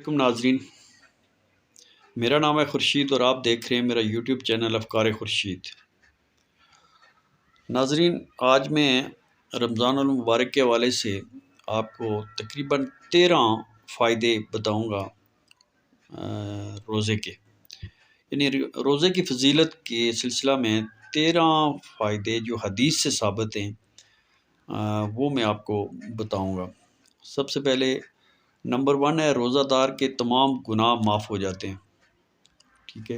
علیکم ناظرین، میرا نام ہے خورشید اور آپ دیکھ رہے ہیں میرا یوٹیوب چینل افکار خورشید۔ ناظرین، آج میں رمضان المبارک کے حوالے سے آپ کو تقریباً 13 فائدے بتاؤں گا روزے کے، یعنی روزے کی فضیلت کے سلسلہ میں 13 فائدے جو حدیث سے ثابت ہیں وہ میں آپ کو بتاؤں گا۔ سب سے پہلے نمبر 1 ہے روزہ دار کے تمام گناہ معاف ہو جاتے ہیں، ٹھیک ہے،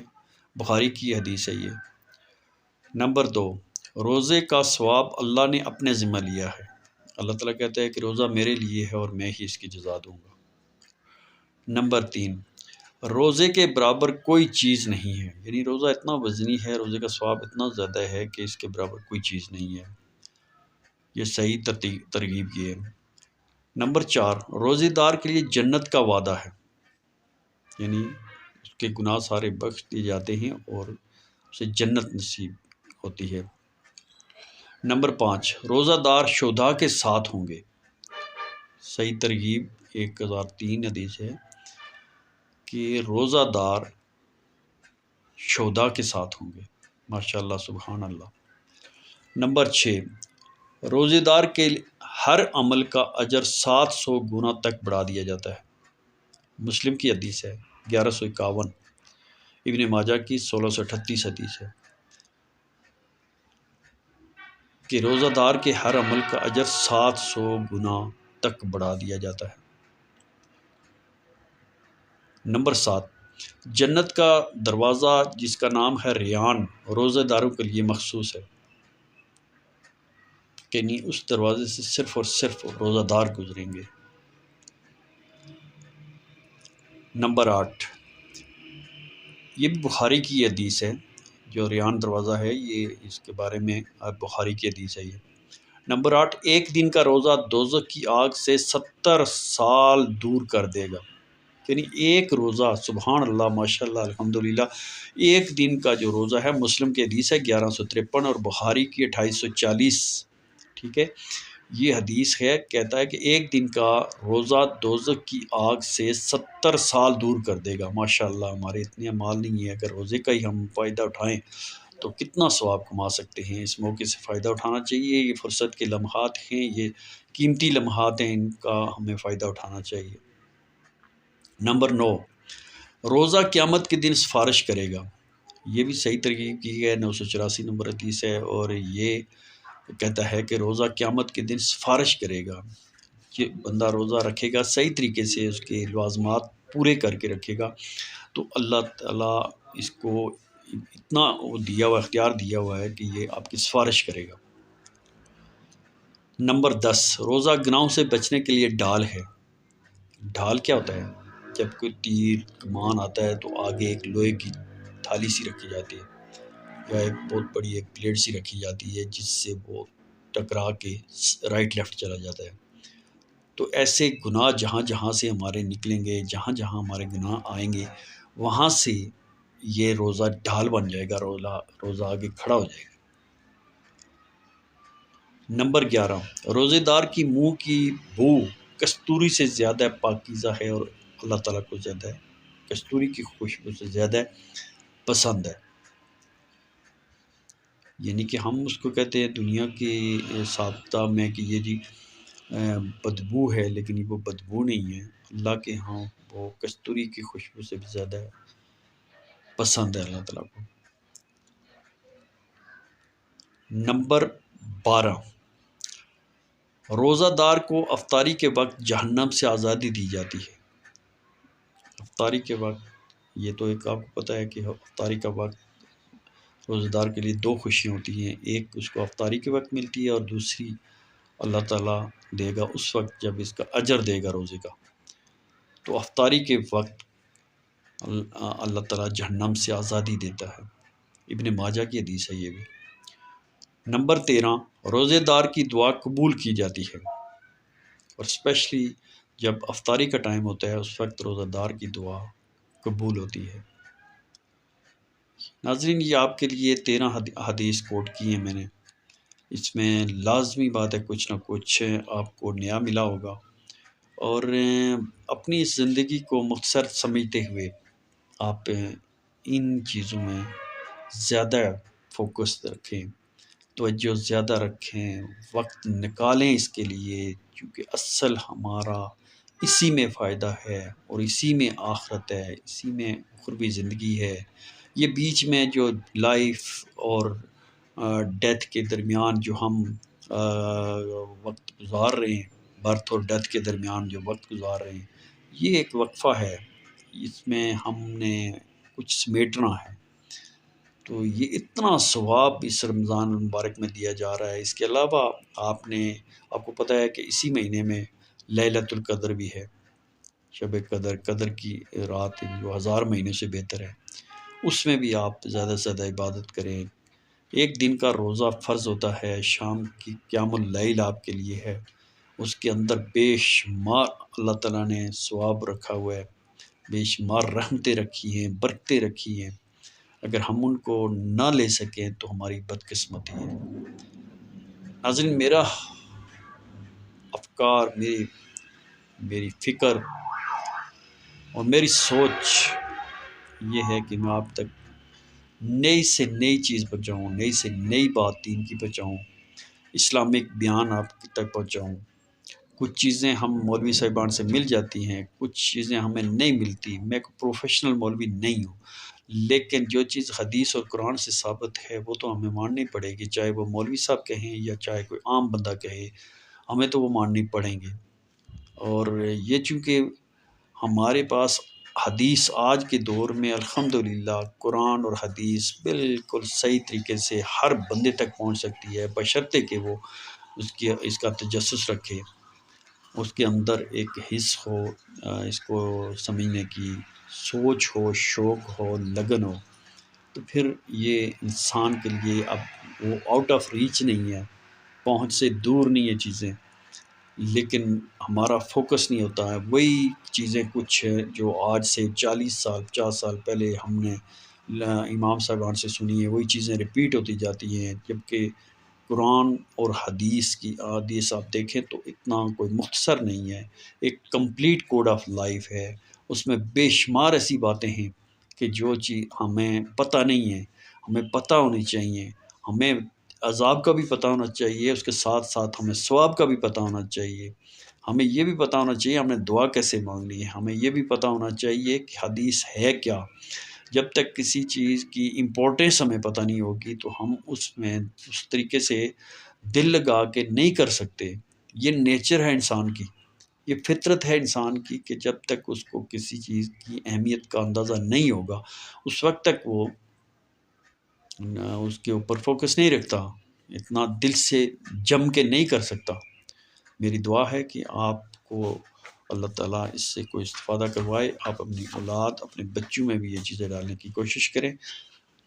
بخاری کی حدیث ہے یہ۔ نمبر 2، روزے کا ثواب اللہ نے اپنے ذمہ لیا ہے، اللہ تعالیٰ کہتا ہے کہ روزہ میرے لیے ہے اور میں ہی اس کی جزا دوں گا۔ نمبر 3، روزے کے برابر کوئی چیز نہیں ہے، یعنی روزہ اتنا وزنی ہے، روزے کا ثواب اتنا زیادہ ہے کہ اس کے برابر کوئی چیز نہیں ہے، یہ صحیح ترغیب یہ ہے۔ نمبر 4، روزے دار کے لیے جنت کا وعدہ ہے، یعنی اس کے گناہ سارے بخش دیے جاتے ہیں اور اسے جنت نصیب ہوتی ہے۔ نمبر 5، روزہ دار شہداء کے ساتھ ہوں گے، صحیح ترغیب 1003 حدیث ہے کہ روزہ دار شہداء کے ساتھ ہوں گے، ماشاءاللہ سبحان اللہ۔ نمبر 6، روزے دار کے ہر عمل کا اجر 700 گنا تک بڑھا دیا جاتا ہے، مسلم کی حدیث ہے 1151، ابن ماجہ کی 1638 حدیث ہے کہ روزہ دار کے ہر عمل کا اجر 700 گنا تک بڑھا دیا جاتا ہے۔ نمبر 7، جنت کا دروازہ جس کا نام ہے ریان روزہ داروں کے لیے مخصوص ہے، کہ نہیں اس دروازے سے صرف اور صرف روزہ دار گزریں گے۔ نمبر 8، یہ بھی بخاری کی حدیث ہے، جو ریان دروازہ ہے یہ اس کے بارے میں بخاری کی حدیث ہے یہ۔ نمبر 8، ایک دن کا روزہ دوزخ کی آگ سے 70 سال دور کر دے گا، یعنی ایک روزہ، سبحان اللہ ماشاءاللہ الحمدللہ، ایک دن کا جو روزہ ہے، مسلم کی حدیث ہے 1153 اور بخاری کی 2840، ٹھیک ہے، یہ حدیث ہے، کہتا ہے کہ ایک دن کا روزہ دوزخ کی آگ سے 70 سال دور کر دے گا۔ ماشاءاللہ ہمارے اتنے اعمال نہیں ہے، اگر روزے کا ہی ہم فائدہ اٹھائیں تو کتنا ثواب کما سکتے ہیں۔ اس موقع سے فائدہ اٹھانا چاہیے، یہ فرصت کے لمحات ہیں، یہ قیمتی لمحات ہیں، ان کا ہمیں فائدہ اٹھانا چاہیے۔ نمبر 9، روزہ قیامت کے دن سفارش کرے گا، یہ بھی صحیح ترغیب کی ہے، 984 نمبر حدیث ہے، اور یہ کہتا ہے کہ روزہ قیامت کے دن سفارش کرے گا، کہ بندہ روزہ رکھے گا صحیح طریقے سے، اس کے لوازمات پورے کر کے رکھے گا تو اللہ تعالیٰ اس کو اتنا وہ دیا ہوا اختیار دیا ہوا ہے کہ یہ آپ کی سفارش کرے گا۔ نمبر 10، روزہ گناہوں سے بچنے کے لیے ڈھال ہے۔ ڈھال کیا ہوتا ہے؟ جب کوئی تیر کمان آتا ہے تو آگے ایک لوہے کی تھالی سی رکھی جاتی ہے یا ایک بہت بڑی ایک پلیٹ سی رکھی جاتی ہے جس سے وہ ٹکرا کے رائٹ لیفٹ چلا جاتا ہے۔ تو ایسے گناہ جہاں جہاں سے ہمارے نکلیں گے، جہاں جہاں ہمارے گناہ آئیں گے، وہاں سے یہ روزہ ڈھال بن جائے گا، روزہ آگے کھڑا ہو جائے گا۔ نمبر 11، روزے دار کی منہ کی بو کستوری سے زیادہ پاکیزہ ہے اور اللہ تعالیٰ کو زیادہ ہے، کستوری کی خوشبو سے زیادہ پسند ہے، یعنی کہ ہم اس کو کہتے ہیں دنیا کے ضابطہ میں کہ یہ جی بدبو ہے، لیکن وہ بدبو نہیں ہے، اللہ کے ہاں وہ کستوری کی خوشبو سے بھی زیادہ پسند ہے اللہ تعالیٰ کو۔ نمبر 12، روزہ دار کو افطاری کے وقت جہنم سے آزادی دی جاتی ہے۔ افطاری کے وقت، یہ تو ایک آپ کو پتہ ہے کہ افطاری کا وقت روزہ دار کے لیے 2 خوشیاں ہوتی ہیں، ایک اس کو افطاری کے وقت ملتی ہے اور دوسری اللہ تعالیٰ دے گا اس وقت جب اس کا اجر دے گا روزے کا۔ تو افطاری کے وقت اللہ تعالیٰ جہنم سے آزادی دیتا ہے، ابن ماجہ کی حدیث ہے یہ بھی۔ نمبر 13، روزے دار کی دعا قبول کی جاتی ہے، اور اسپیشلی جب افطاری کا ٹائم ہوتا ہے اس وقت روزہ دار کی دعا قبول ہوتی ہے۔ ناظرین، یہ آپ کے لیے 13 حدیث کوٹ کی ہیں میں نے، اس میں لازمی بات ہے کچھ نہ کچھ آپ کو نیا ملا ہوگا، اور اپنی زندگی کو مختصر سمجھتے ہوئے آپ ان چیزوں میں زیادہ فوکس رکھیں، توجہ زیادہ رکھیں، وقت نکالیں اس کے لیے، کیونکہ اصل ہمارا اسی میں فائدہ ہے اور اسی میں آخرت ہے، اسی میں اخروی زندگی ہے۔ یہ بیچ میں جو لائف اور ڈیتھ کے درمیان جو ہم وقت گزار رہے ہیں، برتھ اور ڈیتھ کے درمیان جو وقت گزار رہے ہیں، یہ ایک وقفہ ہے، اس میں ہم نے کچھ سمیٹنا ہے۔ تو یہ اتنا ثواب اس رمضان المبارک میں دیا جا رہا ہے۔ اس کے علاوہ آپ کو پتہ ہے کہ اسی مہینے میں لیلۃ القدر بھی ہے، شب قدر کی رات جو 1000 مہینے سے بہتر ہے، اس میں بھی آپ زیادہ سے زیادہ عبادت کریں۔ ایک دن کا روزہ فرض ہوتا ہے، شام کی قیام اللیل آپ کے لیے ہے، اس کے اندر بے شمار اللہ تعالیٰ نے ثواب رکھا ہوا ہے، بے شمار رحمتیں رکھی ہیں، برکتیں رکھی ہیں۔ اگر ہم ان کو نہ لے سکیں تو ہماری بدقسمتی ہے۔ ناظرین، میرا افکار، میری فکر اور میری سوچ یہ ہے کہ میں آپ تک نئی سے نئی چیز پہنچاؤں، نئی سے نئی بات دین کی پہنچاؤں، اسلامک بیان آپ تک پہنچاؤں۔ کچھ چیزیں ہم مولوی صاحبان سے مل جاتی ہیں، کچھ چیزیں ہمیں نہیں ملتی۔ میں ایک پروفیشنل مولوی نہیں ہوں، لیکن جو چیز حدیث اور قرآن سے ثابت ہے وہ تو ہمیں ماننی پڑے گی، چاہے وہ مولوی صاحب کہیں یا چاہے کوئی عام بندہ کہے، ہمیں تو وہ ماننی پڑیں گے۔ اور یہ چونکہ ہمارے پاس حدیث آج کے دور میں الحمدللہ قرآن اور حدیث بالکل صحیح طریقے سے ہر بندے تک پہنچ سکتی ہے، بشرطے کہ وہ اس کا تجسس رکھے، اس کے اندر ایک حس ہو، اس کو سمجھنے کی سوچ ہو، شوق ہو، لگن ہو، تو پھر یہ انسان کے لیے اب وہ آؤٹ آف ریچ نہیں ہے، پہنچ سے دور نہیں ہے چیزیں، لیکن ہمارا فوکس نہیں ہوتا ہے۔ وہی چیزیں کچھ جو آج سے 40 سال 50 سال پہلے ہم نے امام صاحبان سے سنی ہے، وہی چیزیں ریپیٹ ہوتی جاتی ہیں، جبکہ قرآن اور حدیث کی حدیث آپ دیکھیں تو اتنا کوئی مختصر نہیں ہے، ایک کمپلیٹ کوڈ آف لائف ہے۔ اس میں بے شمار ایسی باتیں ہیں کہ جو چیز ہمیں پتہ نہیں ہے، ہمیں پتہ ہونی چاہیے۔ ہمیں عذاب کا بھی پتہ ہونا چاہیے، اس کے ساتھ ساتھ ہمیں ثواب کا بھی پتہ ہونا چاہیے۔ ہمیں یہ بھی پتہ ہونا چاہیے ہمیں دعا کیسے مانگنی ہے، ہمیں یہ بھی پتہ ہونا چاہیے کہ حدیث ہے کیا۔ جب تک کسی چیز کی امپورٹینس ہمیں پتہ نہیں ہوگی تو ہم اس میں اس طریقے سے دل لگا کے نہیں کر سکتے۔ یہ نیچر ہے انسان کی، یہ فطرت ہے انسان کی کہ جب تک اس کو کسی چیز کی اہمیت کا اندازہ نہیں ہوگا اس وقت تک وہ اس کے اوپر فوکس نہیں رکھتا، اتنا دل سے جم کے نہیں کر سکتا۔ میری دعا ہے کہ آپ کو اللہ تعالیٰ اس سے کوئی استفادہ کروائے، آپ اپنی اولاد، اپنے بچوں میں بھی یہ چیزیں ڈالنے کی کوشش کریں۔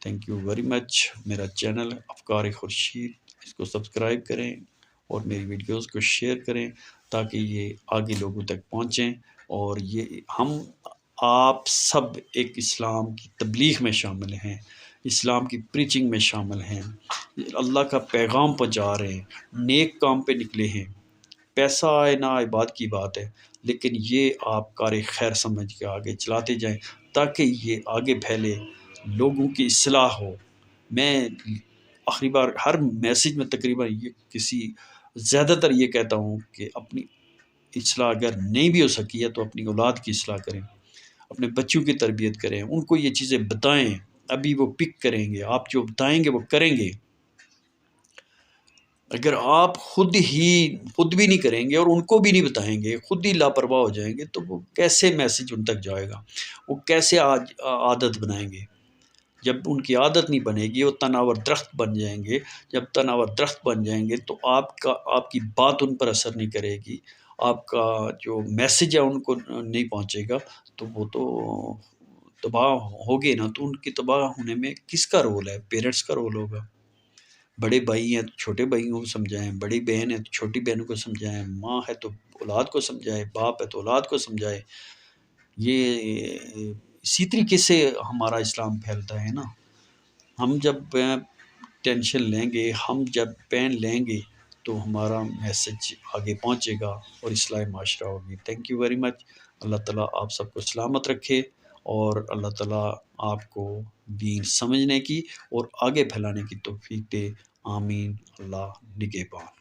تھینک یو ویری مچ۔ میرا چینل افکار خورشید، اس کو سبسکرائب کریں اور میری ویڈیوز کو شیئر کریں تاکہ یہ آگے لوگوں تک پہنچیں، اور یہ آپ سب ایک اسلام کی تبلیغ میں شامل ہیں، اسلام کی پریچنگ میں شامل ہیں، اللہ کا پیغام پہنچا رہے ہیں، نیک کام پہ نکلے ہیں۔ پیسہ آئے نہ آئے بات کی بات ہے، لیکن یہ آپ کار خیر سمجھ کے آگے چلاتے جائیں تاکہ یہ آگے پھیلے، لوگوں کی اصلاح ہو۔ میں آخری بار ہر میسیج میں تقریباً زیادہ تر یہ کہتا ہوں کہ اپنی اصلاح اگر نہیں بھی ہو سکی ہے تو اپنی اولاد کی اصلاح کریں، اپنے بچوں کی تربیت کریں، ان کو یہ چیزیں بتائیں، ابھی وہ پک کریں گے، آپ جو بتائیں گے وہ کریں گے۔ اگر آپ خود بھی نہیں کریں گے اور ان کو بھی نہیں بتائیں گے، خود ہی لاپرواہ ہو جائیں گے، تو وہ کیسے میسیج ان تک جائے گا؟ وہ کیسے عادت بنائیں گے؟ جب ان کی عادت نہیں بنے گی وہ تناور درخت بن جائیں گے۔ جب تناور درخت بن جائیں گے تو آپ کی بات ان پر اثر نہیں کرے گی، آپ کا جو میسیج ہے ان کو نہیں پہنچے گا، تو وہ تو تباہ ہوگے نا۔ تو ان کی تباہ ہونے میں کس کا رول ہے؟ پیرنٹس کا رول ہوگا۔ بڑے بھائی ہیں تو چھوٹے بھائیوں کو سمجھائیں، بڑی بہن ہے تو چھوٹی بہنوں کو سمجھائیں، ماں ہے تو اولاد کو سمجھائے، باپ ہے تو اولاد کو سمجھائے۔ یہ اسی طریقے سے ہمارا اسلام پھیلتا ہے نا۔ ہم جب ٹینشن لیں گے، ہم جب پین لیں گے تو ہمارا میسج آگے پہنچے گا اور اصلاح معاشرہ ہوگی۔ Thank you very much. اللہ تعالیٰ آپ سب کو سلامت رکھے، اور اللہ تعالیٰ آپ کو دین سمجھنے کی اور آگے پھیلانے کی توفیق دے۔ آمین۔ اللہ نگہبان۔